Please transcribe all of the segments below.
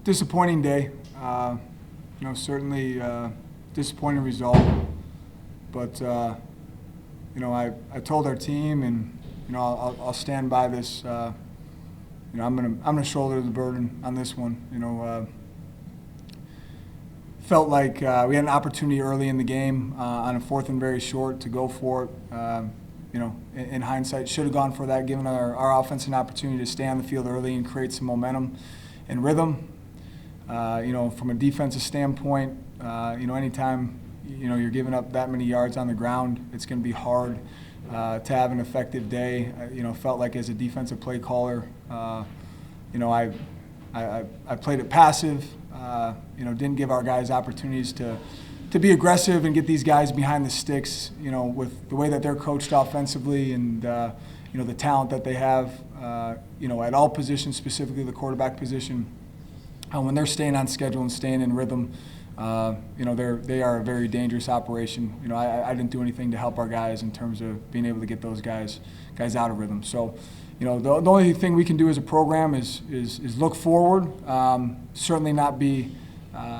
Disappointing day. Certainly disappointing result. But I told our team, and I'll stand by this. I'm gonna shoulder the burden on this one. Felt like we had an opportunity early in the game on a 4th and very short to go for it. In hindsight, should have gone for that, given our offense an opportunity to stay on the field early and create some momentum and rhythm. From a defensive standpoint, anytime you're giving up that many yards on the ground, it's going to be hard to have an effective day. Felt like as a defensive play caller, I played it passive. Didn't give our guys opportunities to be aggressive and get these guys behind the sticks, with the way that they're coached offensively and, the talent that they have, at all positions, specifically the quarterback position. When they're staying on schedule and staying in rhythm, they are a very dangerous operation. I didn't do anything to help our guys in terms of being able to get those guys out of rhythm. So, the only thing we can do as a program is look forward, certainly not be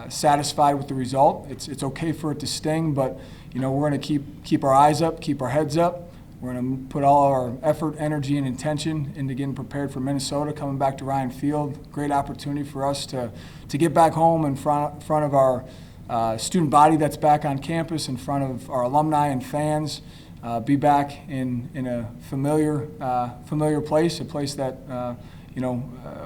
satisfied with the result. It's okay for it to sting, but we're going to keep our eyes up, keep our heads up. We're going to put all our effort, energy, and intention into getting prepared for Minnesota, coming back to Ryan Field. Great opportunity for us to get back home in front of our student body that's back on campus, in front of our alumni and fans. Be back in a familiar place, a place that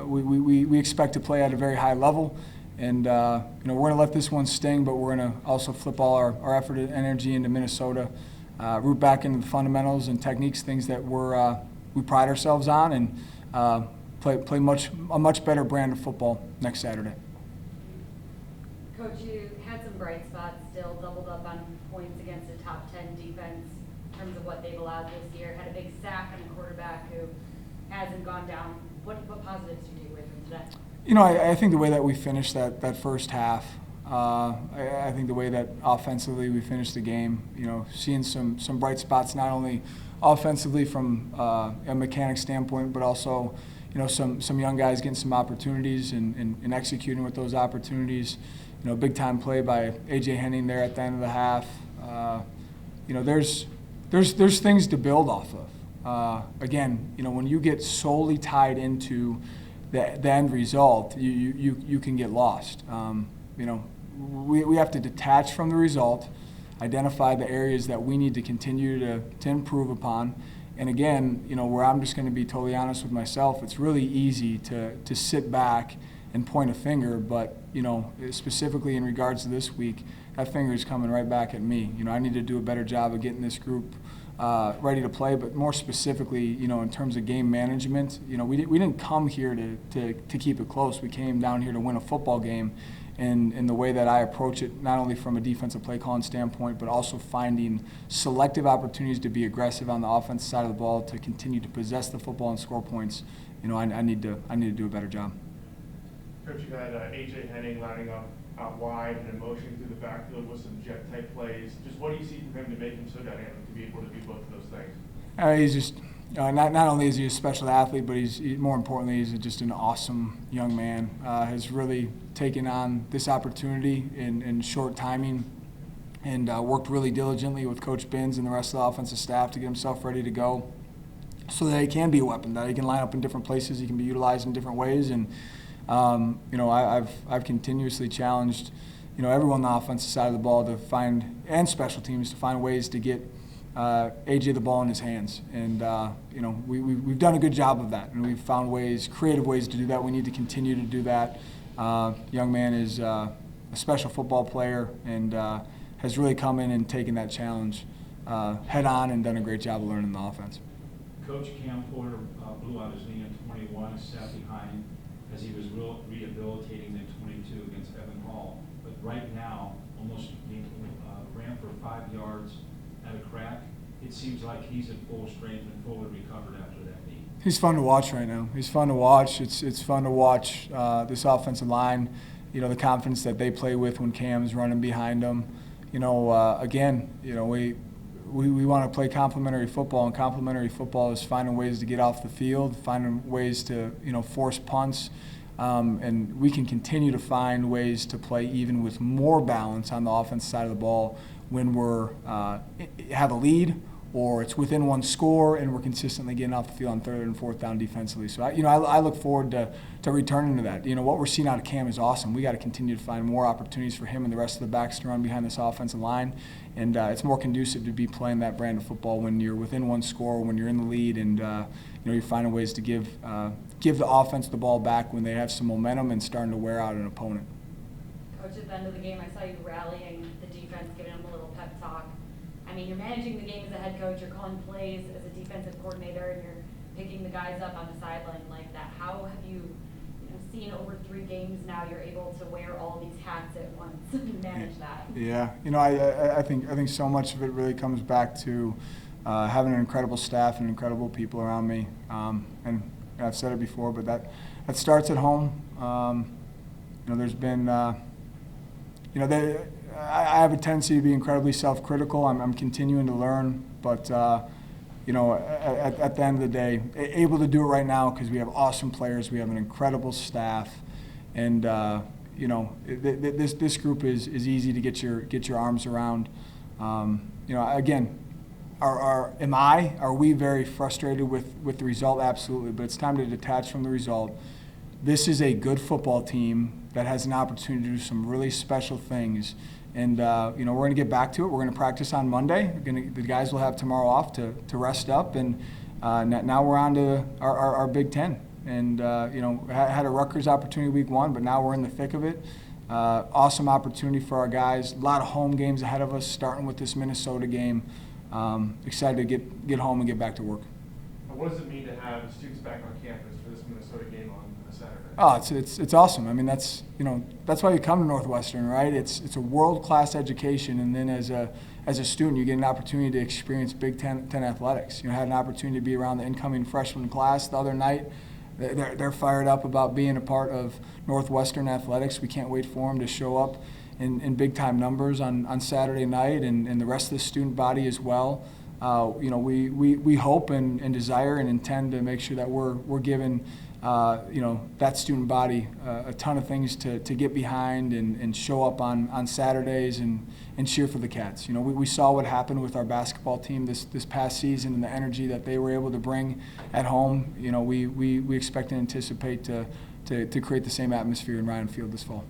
we expect to play at a very high level. And we're going to let this one sting, but we're going to also flip all our effort and energy into Minnesota, root back into the fundamentals and techniques, things that we pride ourselves on, and play a much better brand of football next Saturday. Coach, you had some bright spots, still doubled up on points against a top 10 defense in terms of what they've allowed this year. Had a big sack on a quarterback who hasn't gone down. What positives do you take away from today? I think the way that we finished that first half, I think the way that offensively we finished the game, seeing some bright spots, not only offensively from a mechanic standpoint, but also, some young guys getting some opportunities and executing with those opportunities. Big time play by A.J. Henning there at the end of the half. There's things to build off of. Again, when you get solely tied into the end result, you can get lost. We have to detach from the result, identify the areas that we need to continue to improve upon. And again, where I'm just going to be totally honest with myself, it's really easy to sit back and point a finger, but specifically in regards to this week, that finger is coming right back at me. I need to do a better job of getting this group ready to play, but more specifically, in terms of game management, we didn't come here to keep it close. We came down here to win a football game, and in the way that I approach it, not only from a defensive play calling standpoint, but also finding selective opportunities to be aggressive on the offensive side of the ball, to continue to possess the football and score points. I need to do a better job. Coach, you had A.J. Henning lining up out wide and in motion through the backfield with some jet-type plays. Just what do you see from him to make him so dynamic to be able to do both of those things? He's just not only is he a special athlete, but more importantly, he's just an awesome young man. Has really taken on this opportunity in short timing, and worked really diligently with Coach Binns and the rest of the offensive staff to get himself ready to go, so that he can be a weapon, that he can line up in different places, he can be utilized in different ways. And I've continuously challenged, everyone on the offensive side of the ball to find, and special teams, to find ways to get AJ the ball in his hands. And we've done a good job of that, and we've found creative ways to do that. We need to continue to do that. Young man is a special football player, and has really come in and taken that challenge head on, and done a great job of learning the offense. Coach, Cam Porter blew out his knee in 21, sat behind as he was rehabilitating in 22 against Evan Hall. But right now, almost ran for 5 yards at a crack. It seems like he's at full strength and fully recovered after that knee. He's fun to watch right now. He's fun to watch. It's fun to watch this offensive line, the confidence that they play with when Cam's running behind them. We want to play complementary football, and complementary football is finding ways to get off the field, finding ways to force punts, And we can continue to find ways to play even with more balance on the offensive side of the ball when we're have a lead, or it's within one score and we're consistently getting off the field on third and fourth down defensively. So I look forward to returning to that. What we're seeing out of Cam is awesome. We got to continue to find more opportunities for him and the rest of the backs to run behind this offensive line, and it's more conducive to be playing that brand of football when you're within one score, when you're in the lead, and you're finding ways to give the offense the ball back when they have some momentum and starting to wear out an opponent. Coach, at the end of the game, I saw you rallying the defense, giving them a little pep talk. I mean, you're managing the game as a head coach, you're calling plays as a defensive coordinator, and you're picking the guys up on the sideline like that. How have you seen over 3 games now you're able to wear all these hats at once and manage that? Yeah, I think so much of it really comes back to having an incredible staff and incredible people around me. And I've said it before, but that starts at home. There's been, I have a tendency to be incredibly self-critical. I'm continuing to learn, but at the end of the day, able to do it right now because we have awesome players, we have an incredible staff, and this group is easy to get your arms around. Again, are we very frustrated with the result? Absolutely, but it's time to detach from the result. This is a good football team that has an opportunity to do some really special things. And, we're going to get back to it. We're going to practice on Monday. The guys will have tomorrow off to rest up. And now we're on to our Big Ten. And, had a Rutgers opportunity week 1, but now we're in the thick of it. Awesome opportunity for our guys. A lot of home games ahead of us, starting with this Minnesota game. Excited to get home and get back to work. What does it mean to have students back on campus for this Minnesota game on Saturday? Oh, it's awesome. I mean, that's why you come to Northwestern, right? It's a world-class education, and then as a student, you get an opportunity to experience Big Ten athletics. Had an opportunity to be around the incoming freshman class the other night. They're fired up about being a part of Northwestern athletics. We can't wait for them to show up in big-time numbers on Saturday night, and the rest of the student body as well. We hope and desire and intend to make sure that we're giving that student body a ton of things to get behind and show up on Saturdays and cheer for the Cats. We saw what happened with our basketball team this past season and the energy that they were able to bring at home. We expect and anticipate to create the same atmosphere in Ryan Field this fall.